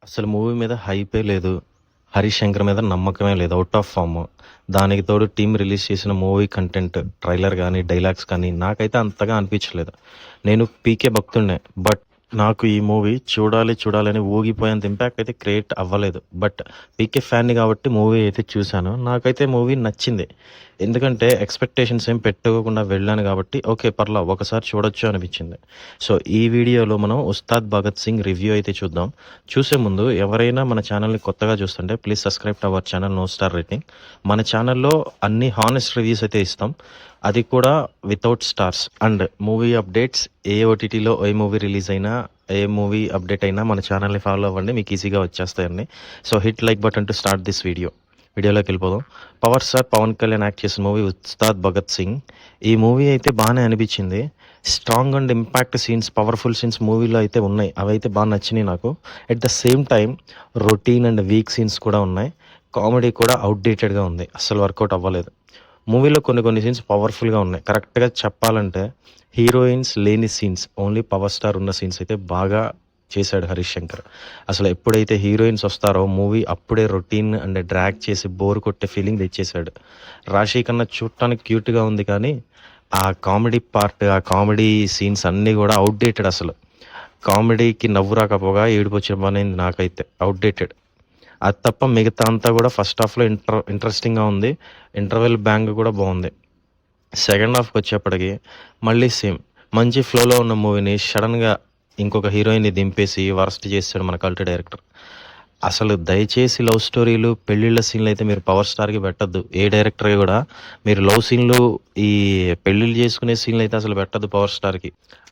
అసలు మూవీ మీద హైపే లేదు. హరీష్ శంకర్ మీద నమ్మకమే లేదు. Out of form. దానికి తోడు టీం రిలీజ్ చేసిన మూవీ కంటెంట్, ట్రైలర్ కానీ, డైలాగ్స్ కానీ నాకైతే అంతగా అనిపించలేదు. నేను పీకే భక్తుడినే. బట్ నాకు ఈ మూవీ చూడాలని ఊగిపోయేంత ఇంపాక్ట్ అయితే క్రియేట్ అవ్వలేదు. బట్ పీకే ఫ్యాన్ని కాబట్టి మూవీ అయితే చూశాను. నాకైతే మూవీ నచ్చింది. ఎందుకంటే ఎక్స్పెక్టేషన్స్ ఏం పెట్టుకోకుండా వెళ్ళాను కాబట్టి ఓకే పర్లా ఒకసారి చూడొచ్చు అనిపించింది. సో ఈ వీడియోలో మనం ఉస్తాద్ భగత్ సింగ్ రివ్యూ అయితే చూద్దాం. చూసే ముందు ఎవరైనా మన ఛానల్ని కొత్తగా చూస్తుంటే please subscribe to our channel no star rating. మన ఛానల్లో అన్ని హానెస్ట్ రివ్యూస్ అయితే ఇస్తాం, అది కూడా without stars. And movie updates ఏ ఓటీటీలో ఏ మూవీ రిలీజ్ అయినా, ఏ మూవీ అప్డేట్ అయినా మన ఛానల్ని ఫాలో అవ్వండి, మీకు ఈజీగా వచ్చేస్తాయండి. So hit like button to start this వీడియోలోకి వెళ్ళిపోదాం. Power star Pawan Kalyan act చేసిన మూవీ ఉస్తాద్ భగత్ సింగ్. ఈ మూవీ అయితే బాగానే అనిపించింది. Strong and impact scenes, powerful scenes మూవీలో అయితే ఉన్నాయి. అవి అయితే బాగా నచ్చినాయి నాకు. At the same time routine and weak scenes కూడా ఉన్నాయి. కామెడీ కూడా అవుట్డేటెడ్గా ఉంది, అస్సలు వర్కౌట్ అవ్వలేదు. మూవీలో కొన్ని సీన్స్ పవర్ఫుల్గా ఉన్నాయి. కరెక్ట్గా చెప్పాలంటే హీరోయిన్స్ లేని సీన్స్, ఓన్లీ పవర్ స్టార్ ఉన్న సీన్స్ అయితే బాగా చేశాడు హరీష్ శంకర్. అసలు ఎప్పుడైతే హీరోయిన్స్ వస్తారో మూవీ అప్పుడే రొటీన్ అండ్ డ్రాగ్ చేసి బోర్ కొట్టే ఫీలింగ్ తెచ్చేశాడు. రాశి కన్నా చూడటానికి క్యూట్గా ఉంది, కానీ ఆ కామెడీ పార్ట్, ఆ కామెడీ సీన్స్ అన్నీ కూడా అవుట్డేటెడ్. అసలు కామెడీకి నవ్వు రాకపోగా ఏడుపు వచ్చే పని నాకైతే అవుట్డేటెడ్. అది తప్ప మిగతా అంతా కూడా ఫస్ట్ హాఫ్లో ఇంట్రెస్టింగ్గా ఉంది. ఇంటర్వెల్ బ్యాంగ్ కూడా బాగుంది. సెకండ్ హాఫ్కి వచ్చేప్పటికి మళ్ళీ సేమ్ మంచి ఫ్లోలో ఉన్న మూవీని సడన్గా ఇంకొక హీరోయిన్ని దింపేసి వరస్ట్ చేస్తాడు మన కల్ట్ డైరెక్టర్. అసలు దయచేసి లవ్ స్టోరీలు, పెళ్ళిళ్ళ సీన్లు అయితే మీరు పవర్ స్టార్కి పెట్టద్దు. ఏ డైరెక్టర్ కూడా మీరు లవ్ సీన్లు, ఈ పెళ్ళిళ్ళు చేసుకునే సీన్లు అయితే అసలు పెట్టద్దు పవర్ స్టార్కి.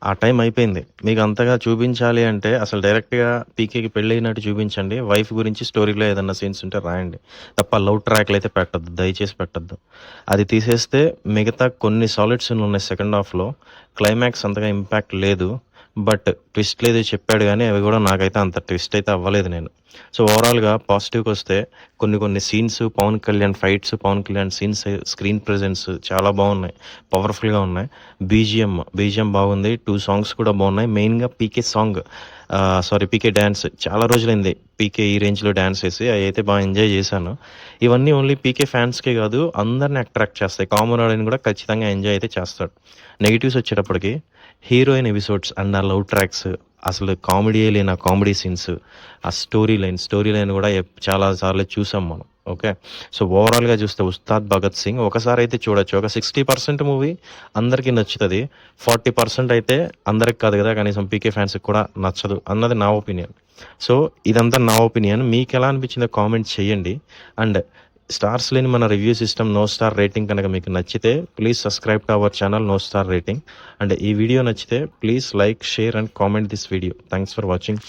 ఆ టైం అయిపోయింది. మీకు అంతగా చూపించాలి అంటే అసలు డైరెక్ట్గా పీకేకి పెళ్ళి అయినట్టు చూపించండి. వైఫ్ గురించి స్టోరీలో ఏదన్నా సీన్స్ ఉంటే రాయండి తప్ప లవ్ ట్రాక్లు అయితే పెట్టద్దు, దయచేసి పెట్టద్దు. అది తీసేస్తే మిగతా కొన్ని సాలిడ్ సీన్లు ఉన్నాయి సెకండ్ హాఫ్లో. క్లైమాక్స్ అంతగా ఇంపాక్ట్ లేదు, బట్ ట్విస్ట్ లేదు చెప్పాడు, కానీ అవి కూడా నాకైతే అంత ట్విస్ట్ అయితే అవ్వలేదు నేను. సో ఓవరాల్గా పాజిటివ్కి వస్తే కొన్ని scenes, Pawan Kalyan fights, Pawan Kalyan scenes, screen presence చాలా బాగున్నాయి, పవర్ఫుల్గా ఉన్నాయి. బీజిఎం బాగుంది. 2 సాంగ్స్ కూడా బాగున్నాయి. మెయిన్గా పీకే డ్యాన్స్. చాలా రోజులైంది పీకే ఈ రేంజ్లో డ్యాన్స్ వేసి, అవి అయితే బాగా ఎంజాయ్ చేశాను. ఇవన్నీ ఓన్లీ పీకే ఫ్యాన్స్కే కాదు, అందరిని అట్రాక్ట్ చేస్తాయి. కామన్ ఆడియన్స్ కూడా ఖచ్చితంగా ఎంజాయ్ అయితే చేస్తాడు. నెగిటివ్స్ వచ్చేటప్పటికి హీరోయిన్ ఎపిసోడ్స్ అండ్ ఆ లవ్ ట్రాక్స్, అసలు కామెడీ లేని ఆ కామెడీ సీన్స్, ఆ స్టోరీ లైన్ కూడా చాలా సార్లు చూసాం మనం. ఓకే, సో ఓవరాల్గా చూస్తే ఉస్తాద్ భగత్ సింగ్ ఒకసారి అయితే చూడొచ్చు. ఒక 60% మూవీ అందరికీ నచ్చుతుంది, 40% అయితే అందరికి కాదు కదా, కనీసం పీకే ఫ్యాన్స్కి కూడా నచ్చదు అన్నది నా ఒపీనియన్. సో ఇదంతా నా ఒపీనియన్. మీకు ఎలా అనిపించిందో కామెంట్ చేయండి. అండ్ స్టార్స్ లేని మన review system no star rating కనుక మీకు నచ్చితే please subscribe to our channel no star rating. And ఈ వీడియో నచ్చితే please like, share and comment this video. Thanks for watching.